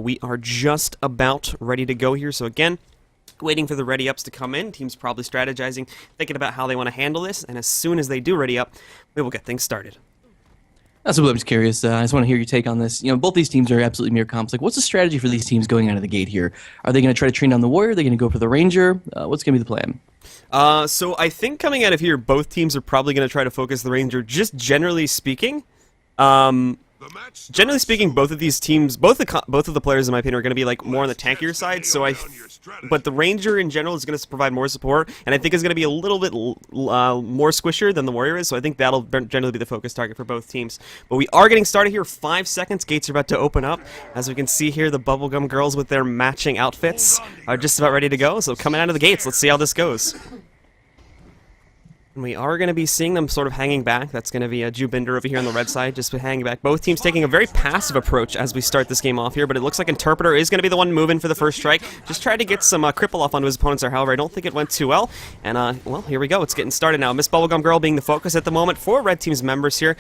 we are just about ready to go here. So again, waiting for the ready ups to come in. Team's probably strategizing, thinking about how they want to handle this, and as soon as they do ready up, we will get things started. That's what I'm just curious. I just want to hear your take on this. You know, both these teams are absolutely mirror comps. Like, what's the strategy for these teams going out of the gate here? Are they going to try to train down the Warrior? Are they going to go for the Ranger? What's going to be the plan? So I think coming out of here, both teams are probably going to try to focus the Ranger, just generally speaking. Generally speaking, both of these teams, both of the players, in my opinion, are going to be like more on the tankier side. So but the Ranger in general is going to provide more support, and I think is going to be a little bit more squishier than the Warrior is. So I think that'll generally be the focus target for both teams. But we are getting started here. 5 seconds. Gates are about to open up. As we can see here, the Bubblegum girls with their matching outfits are just about ready to go. So coming out of the gates, let's see how this goes. And we are going to be seeing them sort of hanging back. That's going to be a Jubinder over here on the red side, just hanging back. Both teams taking a very passive approach as we start this game off here, but it looks like Interpreter is going to be the one moving for the first strike. Just tried to get some cripple off onto his opponents there, however, I don't think it went too well. And, well, here we go. It's getting started now. Miss Bubblegum Girl being the focus at the moment for Red Team's members here.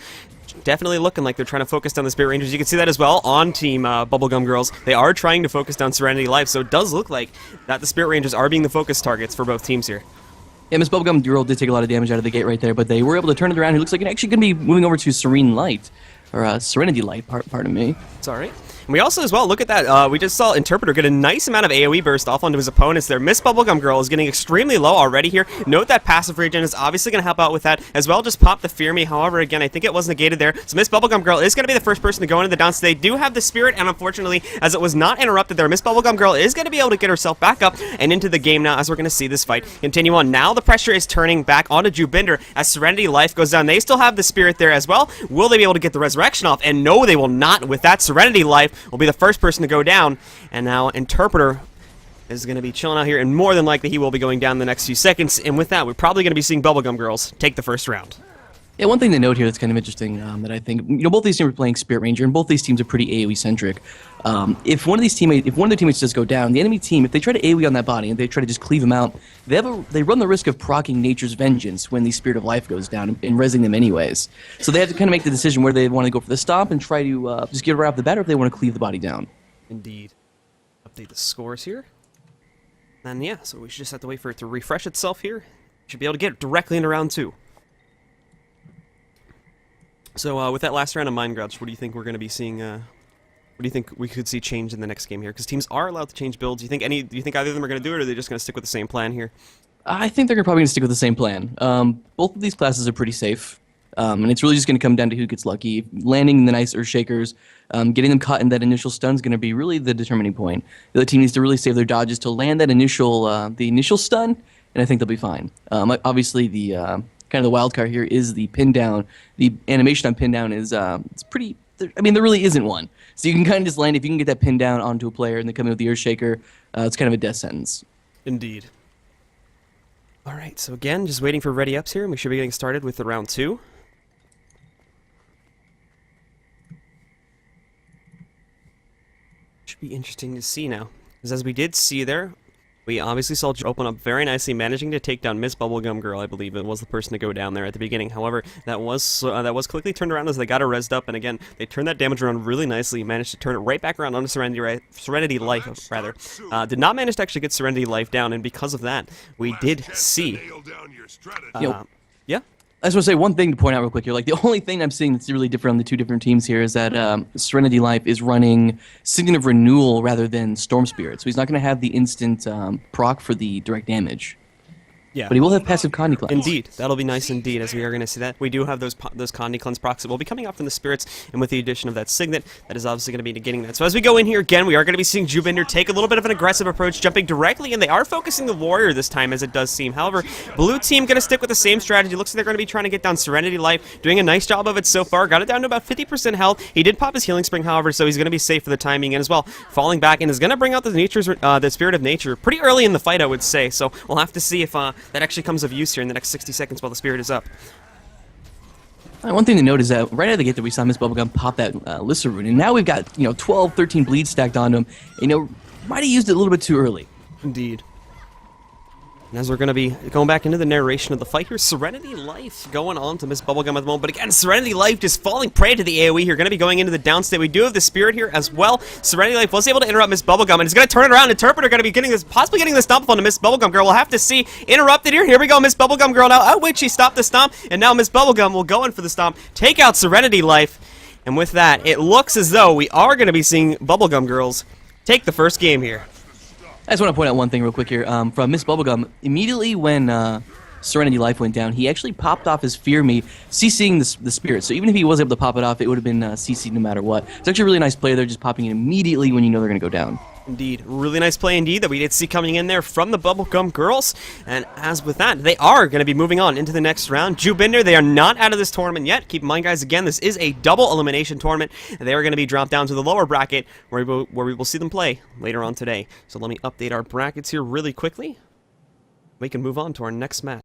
Definitely looking like they're trying to focus down the Spirit Rangers. You can see that as well on Team Bubblegum Girls. They are trying to focus down Serenity Life, so it does look like that the Spirit Rangers are being the focus targets for both teams here. Yeah, Miss Bubblegum Girl did take a lot of damage out of the gate right there, but they were able to turn it around. It looks like it's actually going to be moving over to Serene Light, or Serenity Light, pardon me. It's alright. And we also, as well, look at that, we just saw Interpreter get a nice amount of AoE burst off onto his opponents there. Miss Bubblegum Girl is getting extremely low already here. Note that passive regen is obviously going to help out with that, as well just pop the Fear Me. However, again, I think it was negated there. So Miss Bubblegum Girl is going to be the first person to go into the downs. They do have the Spirit, and unfortunately, as it was not interrupted there, Miss Bubblegum Girl is going to be able to get herself back up and into the game now, as we're going to see this fight continue on. Now the pressure is turning back onto Jubinder as Serenity Life goes down. They still have the Spirit there as well. Will they be able to get the Resurrection off? And no, they will not. With that, Serenity Life will be the first person to go down, and now Interpreter is going to be chilling out here, and more than likely he will be going down in the next few seconds, and with that, we're probably going to be seeing Bubblegum Girls take the first round. Yeah, one thing to note here that's kind of interesting that I think, you know, both these teams are playing Spirit Ranger, and both these teams are pretty AoE-centric. If one of their teammates does go down, the enemy team, if they try to AoE on that body and they try to just cleave them out, they run the risk of proccing Nature's Vengeance when the Spirit of Life goes down and rezzing them anyways. So they have to kind of make the decision whether they want to go for the stomp and try to just get right off the bat, or if they want to cleave the body down. Indeed. Update the scores here. And yeah, so we should just have to wait for it to refresh itself here. Should be able to get directly into round 2. So with that last round of Mind Grouch, what do you think we're going to be seeing? What do you think we could see change in the next game here? Because teams are allowed to change builds. Do you think either of them are going to do it, or are they just going to stick with the same plan here? I think they're probably going to stick with the same plan. Both of these classes are pretty safe. And it's really just going to come down to who gets lucky. Landing the nice Earthshakers, getting them caught in that initial stun is going to be really the determining point. The other team needs to really save their dodges to land that initial stun, and I think they'll be fine. Obviously, the kind of the wild card here is the pin down. The animation on pin down is it's pretty. I mean, there really isn't one. So you can kind of just land if you can get that pin down onto a player and then come in with the Earthshaker. It's kind of a death sentence. Indeed. All right. So again, just waiting for ready ups here, and we should be getting started with the round 2. Should be interesting to see now, because as we did see there, we obviously saw open up very nicely, managing to take down Miss Bubblegum Girl. I believe it was the person to go down there at the beginning. However, that was quickly turned around as they got her rezzed up, and again, they turned that damage around really nicely. Managed to turn it right back around onto Serenity Life, rather. Did not manage to actually get Serenity Life down, and because of that, we did see. Yeah. I just want to say one thing to point out real quick here. Like, the only thing I'm seeing that's really different on the two different teams here is that Serenity Life is running Signet of Renewal rather than Storm Spirit. So he's not going to have the instant proc for the direct damage. Yeah. But he will have passive Condi Cleanse. Indeed. That'll be nice indeed, as we are going to see that. We do have those Condi Cleanse procs that will be coming out from the Spirits, and with the addition of that Signet, that is obviously going to be negating that. So as we go in here again, we are going to be seeing Jubinder take a little bit of an aggressive approach, jumping directly, and they are focusing the Warrior this time, as it does seem. However, blue team going to stick with the same strategy. Looks like they're going to be trying to get down Serenity Life, doing a nice job of it so far. Got it down to about 50% health. He did pop his Healing Spring, however, so he's going to be safe for the time being, and as well, falling back, and is going to bring out the Spirit of Nature pretty early in the fight, I would say. So we'll have to see if that actually comes of use here in the next 60 seconds while the Spirit is up. One thing to note is that right out of the gate that we saw Miss Bubblegum pop that Lissa rune, and now we've got 12, 13 bleeds stacked onto him. Might have used it a little bit too early. Indeed. And as we're going to be going back into the narration of the fight here, Serenity Life going on to Miss Bubblegum at the moment. But again, Serenity Life just falling prey to the AoE here. Going to be going into the downstate. We do have the Spirit here as well. Serenity Life was able to interrupt Miss Bubblegum, and is going to turn it around. Interpreter going to be getting this, possibly getting the stomp on to Miss Bubblegum Girl. We'll have to see. Interrupted here. Here we go, Miss Bubblegum Girl now. Oh, wait, she stopped the stomp. And now Miss Bubblegum will go in for the stomp. Take out Serenity Life. And with that, it looks as though we are going to be seeing Bubblegum Girls take the first game here. I just want to point out one thing real quick here. From Miss Bubblegum, immediately when Serenity Life went down, he actually popped off his Fear Me, CCing the Spirit. So even if he was able to pop it off, it would have been CC'd no matter what. It's actually a really nice play there, just popping it immediately when you know they're going to go down. Indeed. Really nice play indeed that we did see coming in there from the Bubblegum Girls. And as with that, they are going to be moving on into the next round. Jubinder, they are not out of this tournament yet. Keep in mind, guys, again, this is a double elimination tournament. And they are going to be dropped down to the lower bracket where we will see them play later on today. So let me update our brackets here really quickly. We can move on to our next match.